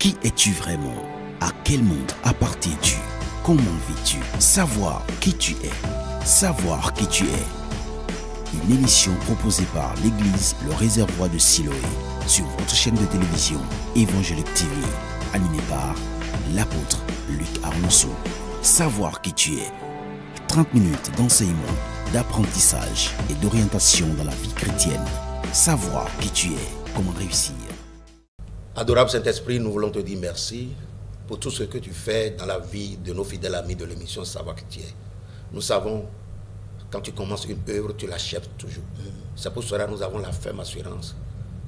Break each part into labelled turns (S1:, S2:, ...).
S1: Qui es-tu vraiment? À quel monde appartiens-tu? Comment vis-tu? Savoir qui tu es. Savoir qui tu es. Une émission proposée par l'Église Le Réservoir de Siloé sur votre chaîne de télévision Évangélique TV, animée par l'apôtre Luc Arnonceau. Savoir qui tu es. 30 minutes d'enseignement, d'apprentissage et d'orientation dans la vie chrétienne. Savoir qui tu es. Comment réussir.
S2: Adorable Saint-Esprit, nous voulons te dire merci pour tout ce que tu fais dans la vie de nos fidèles amis de l'émission Savoir qui tu es. Nous savons, quand tu commences une œuvre, tu l'achèves toujours. C'est pour cela que nous avons la ferme assurance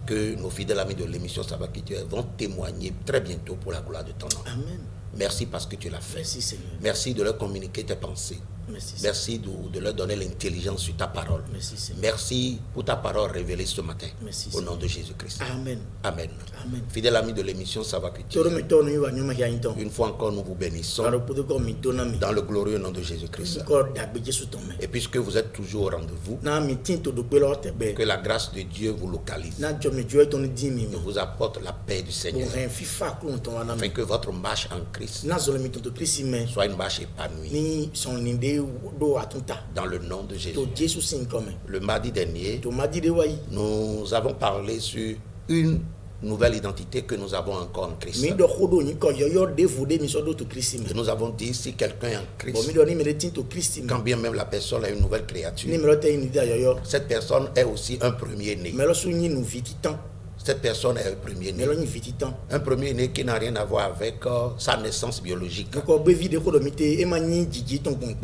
S2: que nos fidèles amis de l'émission Savoir qui tu es vont témoigner très bientôt pour la gloire de ton nom.
S3: Amen.
S2: Merci parce que tu l'as fait.
S3: Merci Seigneur.
S2: Merci de leur communiquer tes pensées. Merci de leur donner l'intelligence sur ta parole.
S3: Merci Seigneur.
S2: Merci pour ta parole révélée ce matin.
S3: Merci,
S2: au nom de Jésus-Christ.
S3: Amen.
S2: Amen.
S3: Amen.
S2: Fidèle ami de l'émission Savoir que tu es. Une fois encore, nous vous bénissons dans le glorieux nom de Jésus-Christ. Et puisque vous êtes toujours au rendez-vous, que la grâce de Dieu vous localise. Nous vous apporte la paix du Seigneur. Afin que votre marche en Christ soit une marche épanouie. Dans le nom de Jésus. Le mardi dernier, nous avons parlé sur une nouvelle identité que nous avons encore en Christ. Et nous avons dit, si quelqu'un est en Christ, quand bien même la personne est une nouvelle créature, cette personne est aussi un premier-né. Cette personne est un premier-né. Un premier-né qui n'a rien à voir avec sa naissance biologique.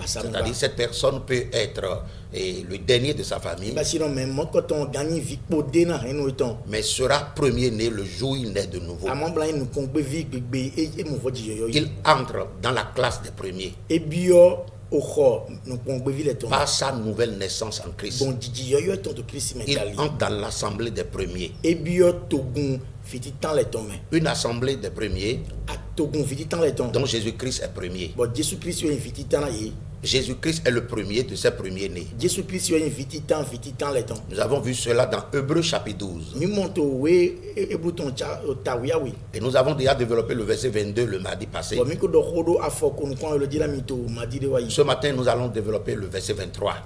S2: C'est-à-dire cette personne peut être le dernier de sa famille, mais sera premier-né le jour où il naît de nouveau. Il entre dans la classe des premiers par sa nouvelle naissance en Christ. Il entre dans l'assemblée des premiers. Une assemblée des premiers dont Jésus-Christ est premier. Jésus-Christ est le premier de ses premiers-nés. Nous avons vu cela dans Hébreux chapitre 12. Et nous avons déjà développé le verset 22 le mardi passé. Ce matin, nous allons développer le verset 23.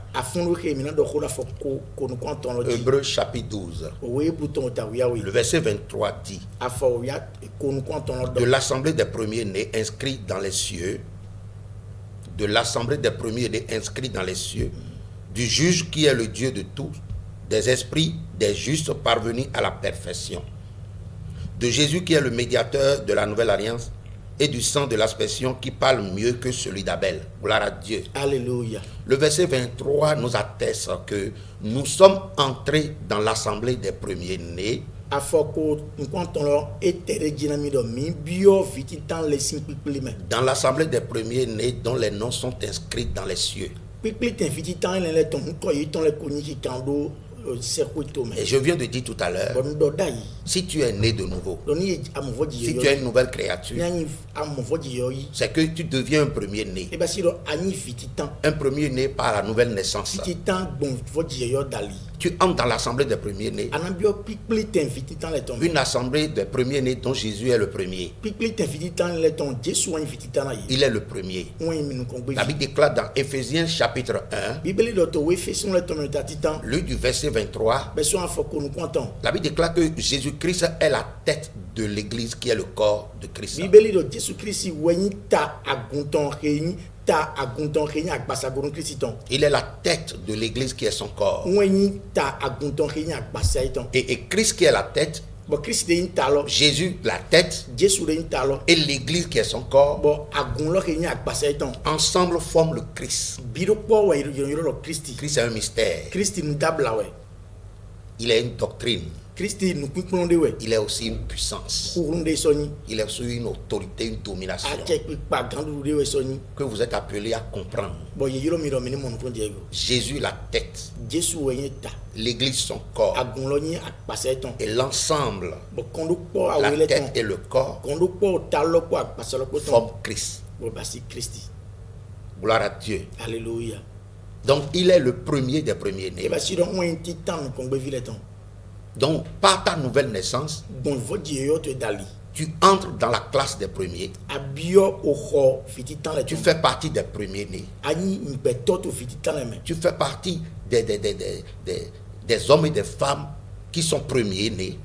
S2: Hébreux chapitre 12. Le verset 23 dit: de l'assemblée des premiers-nés inscrits dans les cieux, de l'assemblée des premiers-nés inscrits dans les cieux, du juge qui est le Dieu de tous, des esprits des justes parvenus à la perfection, de Jésus qui est le médiateur de la nouvelle alliance, et du sang de l'aspersion qui parle mieux que celui d'Abel. Gloire à Dieu.
S3: Alléluia.
S2: Le verset 23 nous atteste que nous sommes entrés dans l'assemblée des premiers-nés. Dans l'assemblée des premiers-nés dont les noms sont inscrits dans les cieux. Et je viens de dire tout à l'heure, si tu es né de nouveau, si tu es une nouvelle créature, c'est que tu deviens un premier-né. Un premier-né par la nouvelle naissance. Tu entres dans l'assemblée des premiers-nés. Une assemblée des premiers-nés dont Jésus est le premier. Il est le premier. La Bible déclare dans Éphésiens chapitre 1, lu du verset 23, la Bible déclare que Jésus-Christ est la tête de l'église qui est le corps de Christ. Il est la tête de l'église qui est son corps. Et Christ qui est la tête, Jésus la tête, et l'église qui est son corps, ensemble forment le Christ. Christ est un mystère. Il est une doctrine. Il est aussi une puissance. Il est aussi une autorité, une domination que vous êtes appelés à comprendre. Jésus la tête, l'église son corps, et l'ensemble, la tête et le corps, forment Christ. Gloire à Dieu.
S3: Alléluia.
S2: Donc il est le premier des premiers-nés. Donc par ta nouvelle naissance, tu entres dans la classe des premiers. Tu fais partie des premiers-nés. Tu fais partie des hommes et des femmes qui sont premiers-nés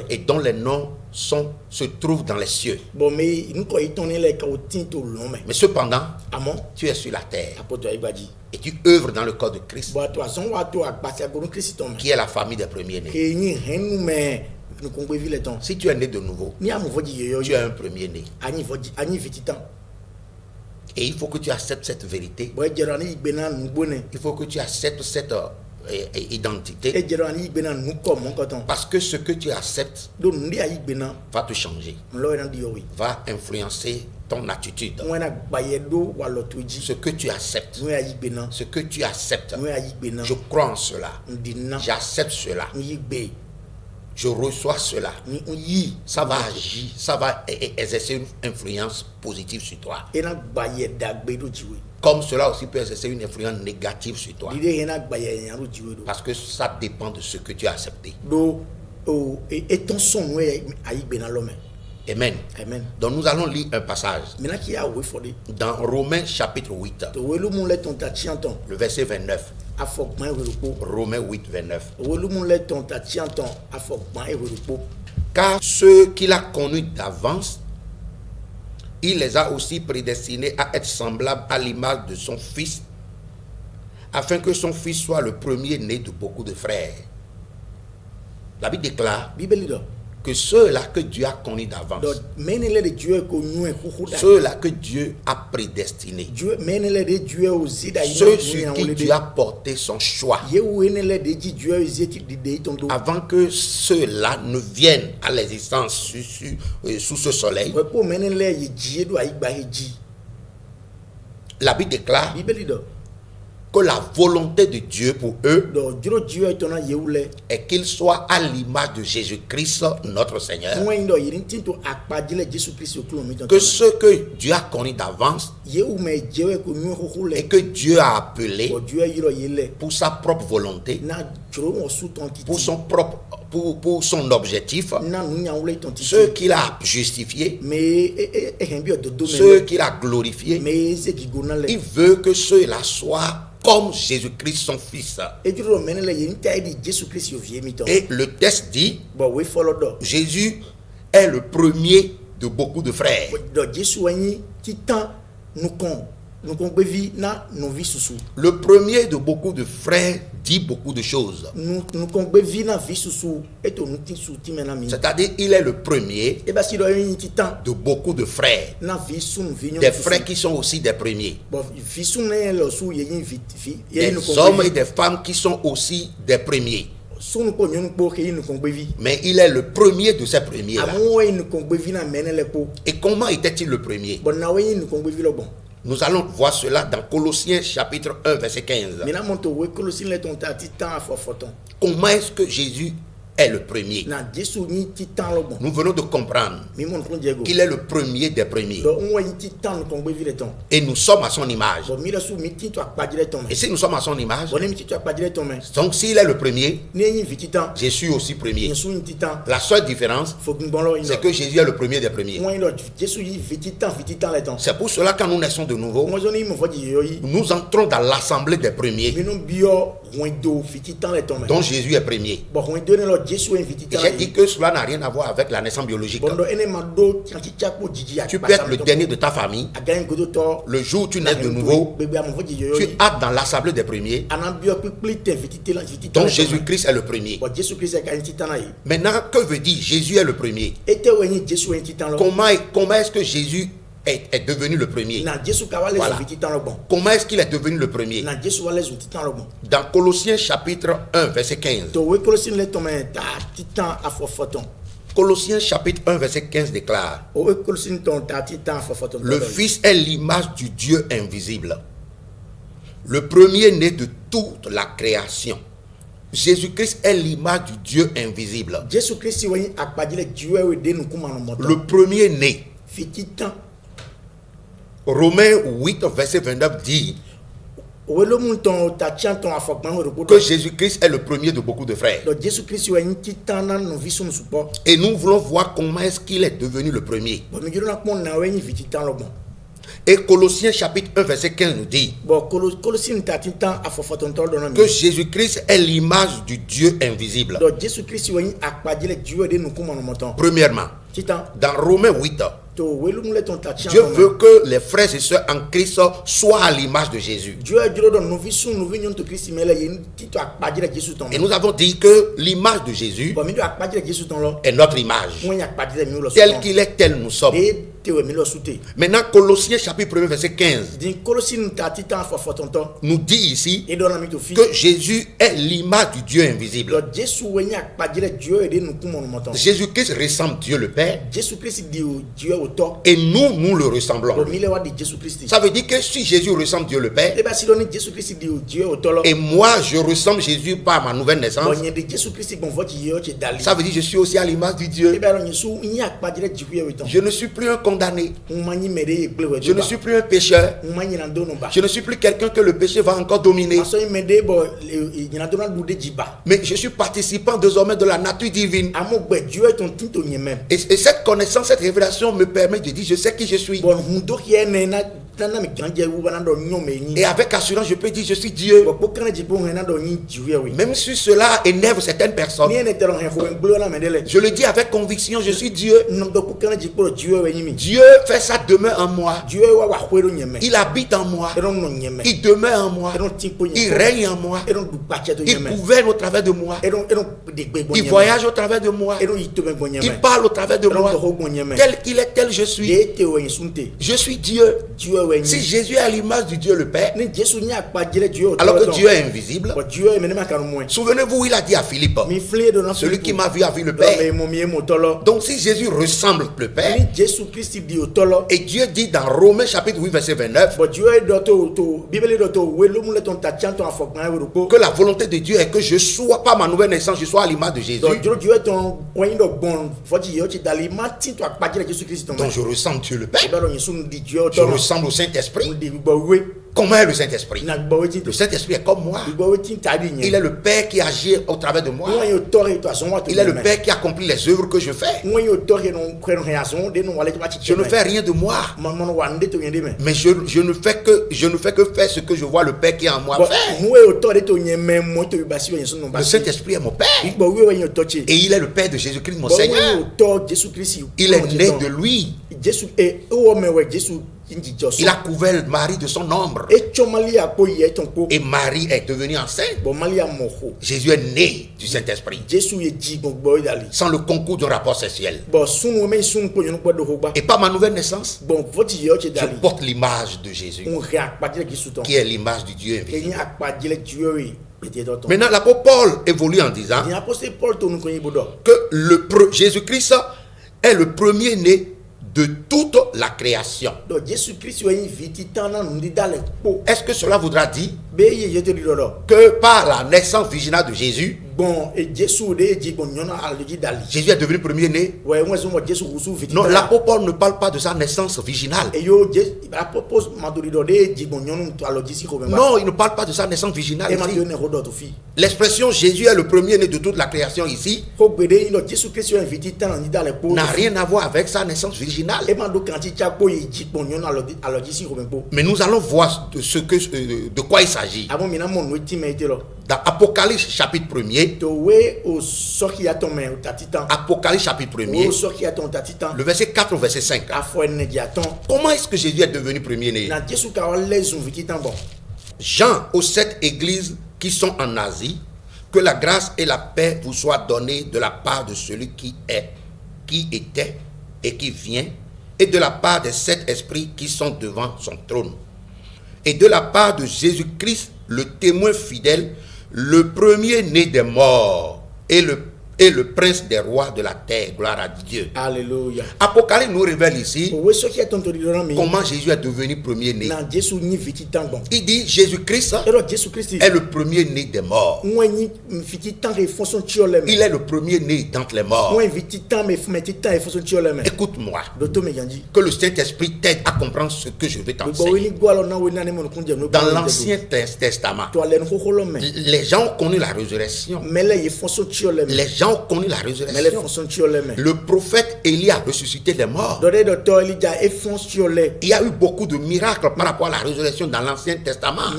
S2: et dont les noms se trouvent dans les cieux. Mais cependant, tu es sur la terre et tu œuvres dans le corps de Christ, qui est la famille des premiers-nés. Si tu es né de nouveau, tu es un premier-né. Et il faut que tu acceptes cette vérité. Il faut que tu acceptes cette identité. Parce que ce que tu acceptes va te changer, va influencer ton attitude. Ce que tu acceptes, je crois en cela, j'accepte cela, je reçois cela, ça va agir, ça va exercer une influence positive sur toi. Comme cela aussi peut exercer une influence négative sur toi. Parce que ça dépend de ce que tu as accepté. Amen. Donc nous allons lire un passage dans Romains chapitre 8, le verset 29. Romains 8, 29. Car ceux qu'il a connus d'avance, il les a aussi prédestinés à être semblables à l'image de son fils, afin que son fils soit le premier-né de beaucoup de frères. La Bible déclare que ceux-là que Dieu a connus d'avance, ceux-là que Dieu a prédestinés, ceux sur qui Dieu a porté son choix, avant que ceux-là ne viennent à l'existence sous ce soleil, la Bible déclare que la volonté de Dieu pour eux est qu'ils soient à l'image de Jésus-Christ, notre Seigneur. Que ceux que Dieu a connus d'avance et que Dieu a appelés pour sa propre volonté, pour son objectif, ceux qu'il a justifiés, ceux qu'il a glorifiés, il veut que ceux-là soient comme Jésus-Christ son fils. Et le texte dit, Jésus est le premier de beaucoup de frères. Le premier de beaucoup de frères dit beaucoup de choses. C'est-à-dire, il est le premier de beaucoup de frères. Des frères qui sont aussi des premiers. Des hommes et des femmes qui sont aussi des premiers. Mais il est le premier de ces premiers-là. Et comment était-il le premier? Nous allons voir cela dans Colossiens chapitre 1 verset 15. Comment est-ce que Jésus est le premier? Nous venons de comprendre qu'il est le premier des premiers. Et nous sommes à son image. Et si nous sommes à son image, donc s'il est le premier, je suis aussi premier. La seule différence, c'est que Jésus est le premier des premiers. C'est pour cela que quand nous naissons de nouveau, nous entrons dans l'assemblée des premiers, dont Jésus est premier. Et j'ai dit que cela n'a rien à voir avec la naissance biologique. Tu peux être le dernier de ta famille. Le jour où tu nais de nouveau, tu es dans l'assemblée des premiers, dont Jésus-Christ est le premier. Maintenant, que veut dire Jésus est le premier? Comment est-ce que Jésus est devenu le premier? Voilà. Comment est-ce qu'il est devenu le premier? Dans Colossiens chapitre 1 verset 15. Colossiens chapitre 1 verset 15 déclare: le Fils est l'image du Dieu invisible, le premier-né de toute la création. Jésus-Christ est l'image du Dieu invisible, le premier-né. Romains 8 verset 29 dit que Jésus-Christ est le premier de beaucoup de frères. Et nous voulons voir comment est-ce qu'il est devenu le premier. Et Colossiens chapitre 1 verset 15 nous dit que Jésus-Christ est l'image du Dieu invisible. Premièrement, dans Romains 8, Dieu veut que les frères et sœurs en Christ soient à l'image de Jésus. Et nous avons dit que l'image de Jésus est notre image. Tel qu'il est, tel nous sommes. Maintenant, Colossiens chapitre 1 verset 15 nous dit ici que Jésus est l'image du Dieu invisible. Jésus-Christ ressemble Dieu le Père. Et nous le ressemblons. Ça veut dire que si Jésus ressemble Dieu le Père, et moi je ressemble Jésus par ma nouvelle naissance, ça veut dire que je suis aussi à l'image du Dieu. Je ne suis plus un condamné. Je ne suis plus un pécheur. Je ne suis plus quelqu'un que le péché va encore dominer. Mais je suis participant désormais de la nature divine. Et cette connaissance, cette révélation me permet de dire je sais qui je suis. Et avec assurance, je peux dire je suis Dieu. Même si cela énerve certaines personnes, je le dis avec conviction, je suis Dieu. Dieu fait sa demeure en moi. Il habite en moi. Il demeure en moi. Il règne en moi. Il gouverne au travers de moi. Il voyage au travers de moi. Il parle au travers de moi. Tel qu'il est, tel je suis. Je suis Dieu. Si Jésus est à l'image du Dieu le Père, alors que Dieu est invisible, souvenez-vous, il a dit à Philippe, celui qui m'a vu a vu le Père. Donc si Jésus ressemble le Père, et Dieu dit dans Romains chapitre 8 verset 29 que la volonté de Dieu est que je sois pas ma nouvelle naissance, je sois à l'image de Jésus. Donc je ressemble Dieu le Père. Je ressemble au Saint-Esprit. Comment est le Saint-Esprit? Le Saint-Esprit est comme moi. Il est le Père qui agit au travers de moi. Il est le Père qui accomplit les œuvres que je fais. Je ne fais rien de moi. Mais je ne fais que faire ce que je vois le Père qui est en moi faire. Le Saint-Esprit est mon Père. Et il est le Père de Jésus-Christ, mon Seigneur. Il est né de lui. Il a couvert Marie de son ombre. Et Marie est devenue enceinte. Jésus est né du Saint-Esprit. Sans le concours d'un rapport sexuel. Et par ma nouvelle naissance, je porte l'image de Jésus, qui est l'image du Dieu invisible. Maintenant, l'apôtre Paul évolue en disant que Jésus-Christ est le premier-né de toute la création. Est-ce que cela voudra dire que par la naissance virginale de Jésus, Jésus est devenu premier-né? Non, l'apôtre Paul ne parle pas de sa naissance virginale. Non, il ne parle pas de sa naissance virginale ici. L'expression Jésus est le premier-né de toute la création ici n'a rien à voir avec sa naissance virginale. Mais nous allons voir de quoi il s'agit. Dans Apocalypse chapitre 1er, Apocalypse chapitre 1er, le verset 4 au verset 5. Comment est-ce que Jésus est devenu premier-né? Jean aux 7 églises qui sont en Asie, que la grâce et la paix vous soient données de la part de celui qui est, qui était et qui vient, et de la part des 7 esprits qui sont devant son trône, et de la part de Jésus-Christ, le témoin fidèle, le premier-né des morts, et est le prince des rois de la terre. Gloire à Dieu.
S3: Alléluia.
S2: Apocalypse nous révèle ici comment Jésus est devenu premier-né. Il dit Jésus-Christ est le premier-né des morts. Il est le premier-né d'entre les morts. Écoute-moi. Que le Saint-Esprit t'aide à comprendre ce que je vais t'enseigner. Dans l'Ancien Testament, les gens ont connu la résurrection. Les gens ont connu la résurrection. Le prophète Élie a ressuscité les morts. Il y a eu beaucoup de miracles par rapport à la résurrection dans l'Ancien Testament.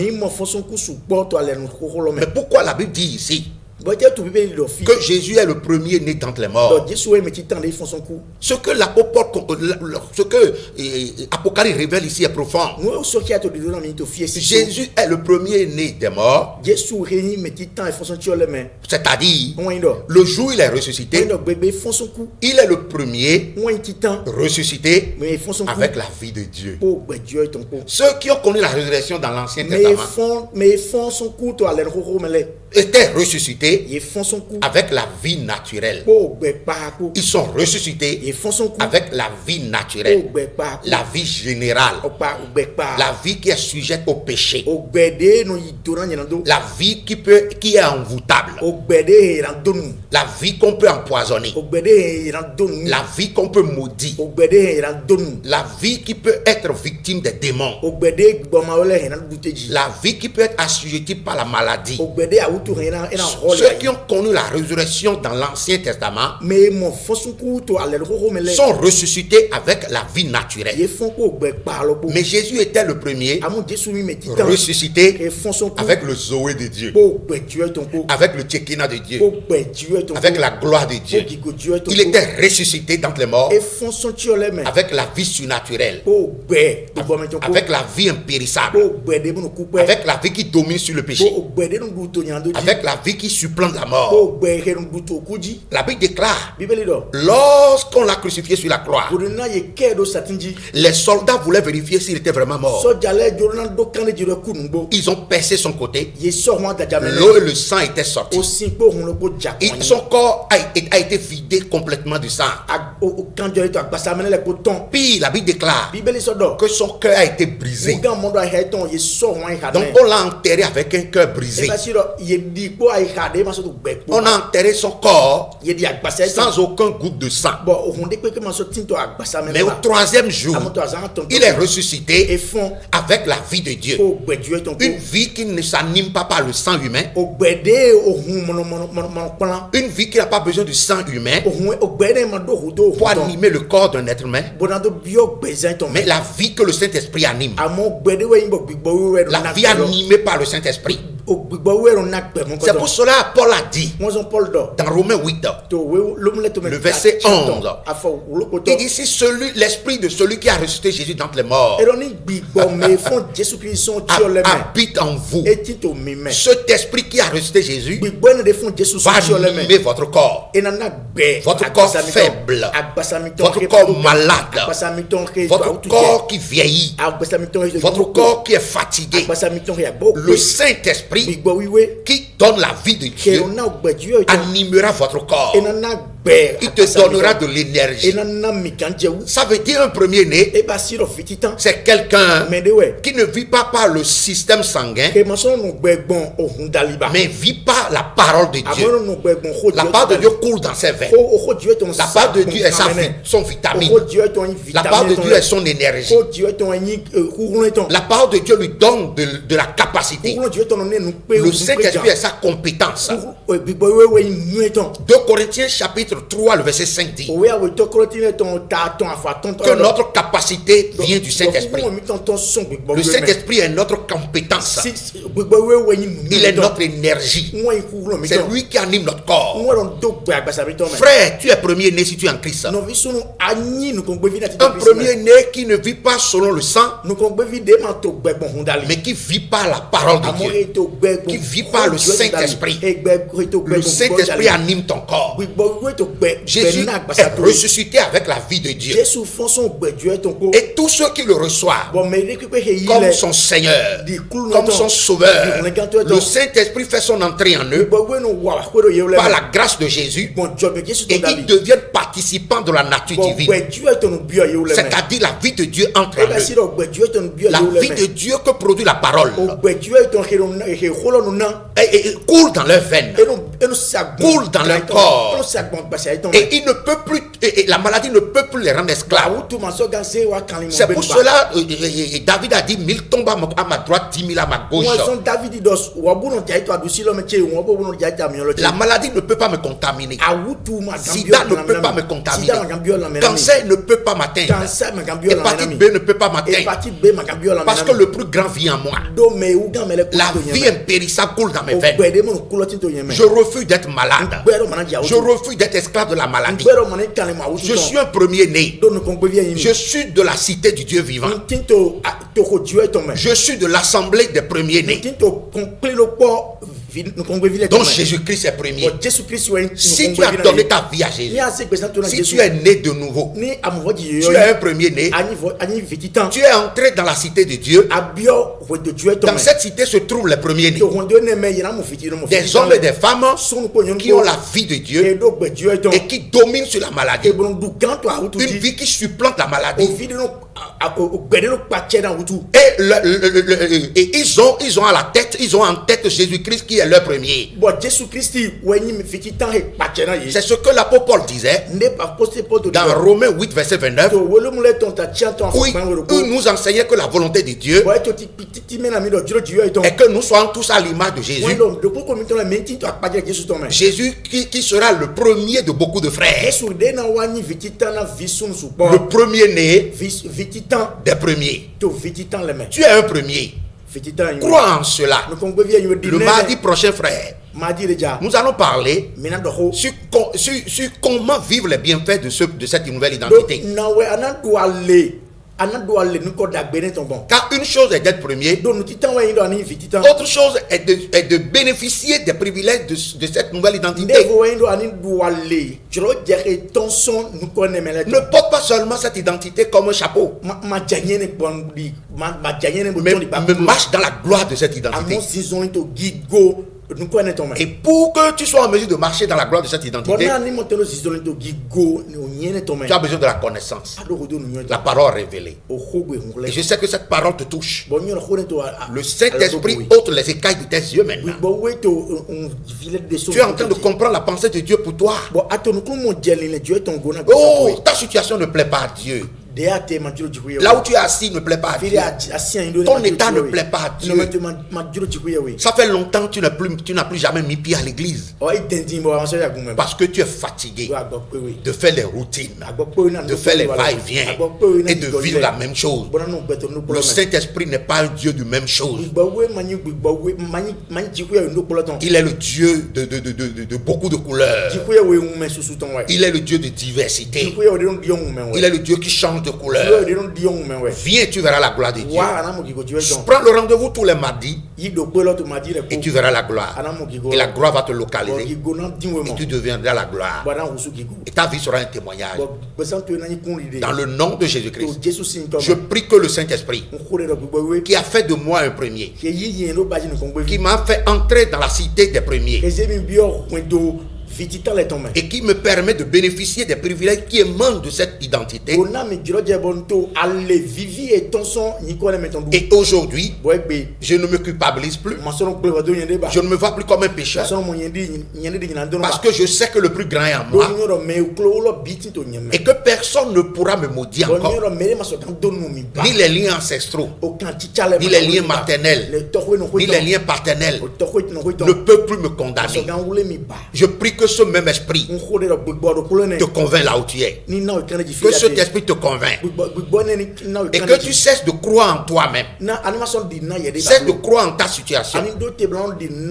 S2: Mais pourquoi la Bible dit ici que Jésus est le premier né d'entre les morts? Ce que Apocalypse révèle ici est profond. Jésus est le premier né des morts. C'est-à-dire, le jour où il est ressuscité, il est le premier ressuscité avec la vie de Dieu. Ceux qui ont connu la résurrection dans l'Ancien Testament étaient ressuscités avec la vie naturelle. Ils sont ressuscités avec la vie naturelle, la vie générale, la vie qui est sujette au péché, la vie qui est envoûtable, la vie qu'on peut empoisonner, la vie qu'on peut maudire, la vie qui peut être victime des démons, la vie qui peut être assujettie par la maladie. Ceux qui ont connu la résurrection dans l'Ancien Testament sont ressuscités avec la vie naturelle. Mais Jésus était le premier ressuscité avec le Zoé de Dieu, avec le Tchékina de Dieu, avec la gloire de Dieu. Il était ressuscité d'entre les morts avec la vie surnaturelle, avec la vie impérissable, avec la vie qui domine sur le péché, avec la vie qui supplante la mort. La Bible déclare, lorsqu'on l'a crucifié sur la croix, les soldats voulaient vérifier s'il était vraiment mort. Ils ont percé son côté. L'eau et le sang étaient sortis. Et son corps a été vidé complètement du sang. Puis la Bible déclare que son cœur a été brisé. Donc on l'a enterré avec un cœur brisé. On a enterré son corps sans aucun goutte de sang. Mais au troisième jour, il est ressuscité avec la vie de Dieu. Une vie qui ne s'anime pas par le sang humain. Une vie qui n'a pas besoin du sang humain pour animer le corps d'un être humain. Mais la vie que le Saint-Esprit anime. La vie animée par le Saint-Esprit. C'est pour cela Paul a dit dans Romains 8, le verset 11, il dit si l'esprit de celui qui a ressuscité Jésus d'entre les morts habite en vous, cet esprit qui a ressuscité Jésus va animer votre corps faible, votre corps malade, votre corps qui vieillit, votre corps qui est fatigué. Le Saint-Esprit qui donne la vie de Dieu animera votre corps. Il te donnera de l'énergie. Ça veut dire un premier-né, c'est quelqu'un qui ne vit pas par le système sanguin, mais vit par la parole de Dieu. La parole de Dieu coule dans ses veines. La parole de Dieu est son vitamine. La parole de Dieu est son énergie. La parole de Dieu lui donne de la capacité. Le Saint-Esprit est sa compétence. 2 Corinthiens chapitre 3, le verset 5 dit que notre capacité vient du Saint-Esprit. Le Saint-Esprit est notre compétence. Il est notre énergie. C'est lui qui anime notre corps. Frère, tu es premier-né si tu es en Christ. Un premier-né qui ne vit pas selon le sang, mais qui vit par la parole de Dieu, qui vit par le Saint-Esprit. Le Saint-Esprit anime ton corps. Jésus est ressuscité avec la vie de Dieu. Et tous ceux qui le reçoivent comme son Seigneur, comme son Sauveur, le Saint-Esprit fait son entrée en eux par la grâce de Jésus et ils deviennent participants de la nature divine. C'est-à-dire la vie de Dieu entre en eux. La vie de Dieu que produit la parole et coule dans leurs veines, coule dans leur corps. Et il ne peut plus, et la maladie ne peut plus les rendre esclaves. C'est pour cela David a dit 1000 tombent à ma droite, 10 000 à ma gauche. La maladie ne peut pas me contaminer. Sida ne peut pas me contaminer. Cancer ne peut pas m'atteindre. Hépatite B ne peut pas m'atteindre. Parce que le plus grand vit en moi. La vie impérissable coule dans mes veines. Je refuse d'être malade. Je refuse d'être esclave de la maladie. Je suis un premier-né. Je suis de la cité du Dieu vivant. Je suis de l'assemblée des premiers-nés. Donc Jésus-Christ est premier. Si tu as donné ta vie à Jésus, si tu es né de nouveau, tu es un premier-né, tu es entré dans la cité de Dieu. Dans cette cité se trouvent les premiers-nés. Des hommes et des femmes qui ont la vie de Dieu et qui dominent sur la maladie. Une vie qui supplante la maladie. Et ils ont à la tête, ils ont en tête Jésus-Christ qui est leur premier. C'est ce que l'apôtre Paul disait dans Romains 8 verset 29, où il nous enseignait que la volonté de Dieu est que nous soyons tous à l'image de Jésus. Jésus qui sera le premier de beaucoup de frères, le premier-né des premiers. Tu es un premier. Crois en cela. Le mardi prochain, frère, nous allons parler sur comment vivre les bienfaits de cette nouvelle identité. Car une chose est d'être premier, autre chose est de bénéficier des privilèges de cette nouvelle identité. Ne porte pas seulement cette identité comme un chapeau, mais marche dans la gloire de cette identité. Et pour que tu sois en mesure de marcher dans la gloire de cette identité, tu as besoin de la connaissance, la parole révélée. Et je sais que cette parole te touche. Le Saint-Esprit ôte les écailles de tes yeux maintenant. Tu es en train de comprendre la pensée de Dieu pour toi. Oh, ta situation ne plaît pas à Dieu. Là où tu es assis ne plaît pas à Dieu. Ton état ne plaît pas à Dieu. Ça fait longtemps que tu n'as plus jamais mis pied à l'église. Parce que tu es fatigué de faire les routines, de faire les va-et-vient et de vivre la même chose. Le Saint-Esprit n'est pas un Dieu de même chose. Il est le Dieu de beaucoup de couleurs. Il est le Dieu de diversité. Il est le Dieu qui change de couleur. Viens, tu verras la gloire de Dieu. Prends le rendez-vous tous les mardis et tu verras la gloire. Et la gloire va te localiser et tu deviendras la gloire. Et ta vie sera un témoignage. Dans le nom de Jésus-Christ, je prie que le Saint-Esprit, qui a fait de moi un premier, qui m'a fait entrer dans la cité des premiers, et qui me permet de bénéficier des privilèges qui émanent de cette identité. Et aujourd'hui, je ne me culpabilise plus. Je ne me vois plus comme un pécheur. Parce que je sais que le plus grand est en moi. Et que personne ne pourra me maudire encore. Ni les liens ancestraux, ni les liens maternels, ni les liens paternels ne peuvent plus me condamner. Je prie que ce même esprit te convainc là où tu es. Que cet esprit te convainc. Et que tu cesses de croire en toi-même. Cesse de croire en ta situation.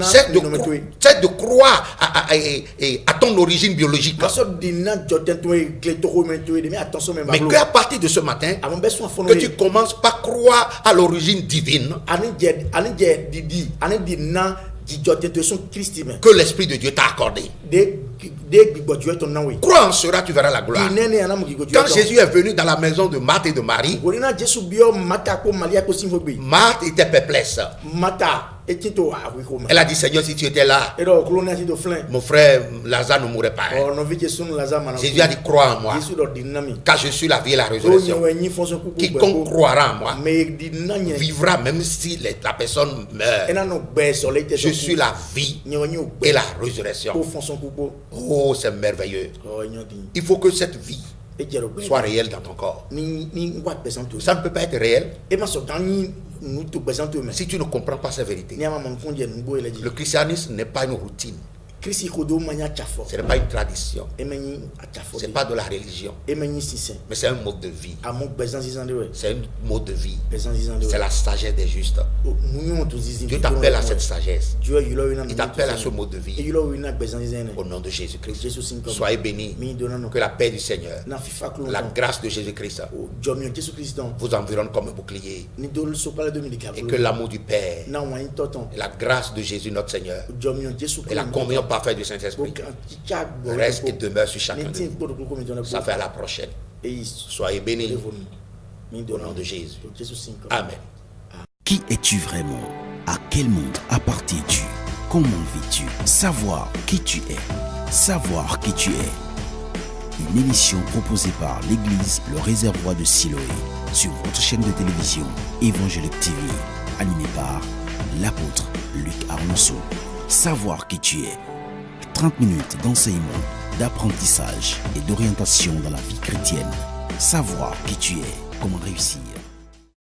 S2: Cesse de croire à ton origine biologique. Mais qu'à partir de ce matin, que tu commences par croire à l'origine divine. Que l'Esprit de Dieu t'a accordé. Crois en cela, tu verras la gloire. Quand Jésus est venu dans la maison de Marthe et de Marie, Marthe était perplexe. Elle a dit, Seigneur, si tu étais là, mon frère Lazare ne mourrait pas. Jésus a dit, crois en moi, car je suis la vie et la résurrection. Quiconque croira en moi vivra même si la personne meurt. Je suis la vie et la résurrection. Oh, c'est merveilleux. Il faut que cette vie soit réelle dans ton corps. Ça ne peut pas être réel si tu ne comprends pas ces vérités. Le christianisme n'est pas une routine. Ce n'est pas une tradition. Ce n'est pas de la religion. Mais c'est un mode de vie. C'est un mode de vie. C'est la sagesse des justes. Dieu t'appelle à cette sagesse. Il t'appelle à ce mode de vie. Au nom de Jésus-Christ. Soyez bénis. Que la paix du Seigneur, la grâce de Jésus-Christ vous environne comme un bouclier. Et que l'amour du Père, et la grâce de Jésus notre Seigneur, et la communion parfaite du Saint-Esprit reste et demeure sur chacun de vous. Ça fait à la prochaine. Soyez bénis au nom de Jésus. Amen.
S1: Qui es-tu vraiment? À quel monde appartiens-tu? Comment vis-tu? Savoir qui tu es. Savoir qui tu es. Une émission proposée par l'Église Le Réservoir de Siloé sur votre chaîne de télévision Évangélique TV, animée par l'apôtre Luc Arnonceau. Savoir qui tu es. 30 minutes d'enseignement, d'apprentissage et d'orientation dans la vie chrétienne. Savoir qui tu es, comment réussir.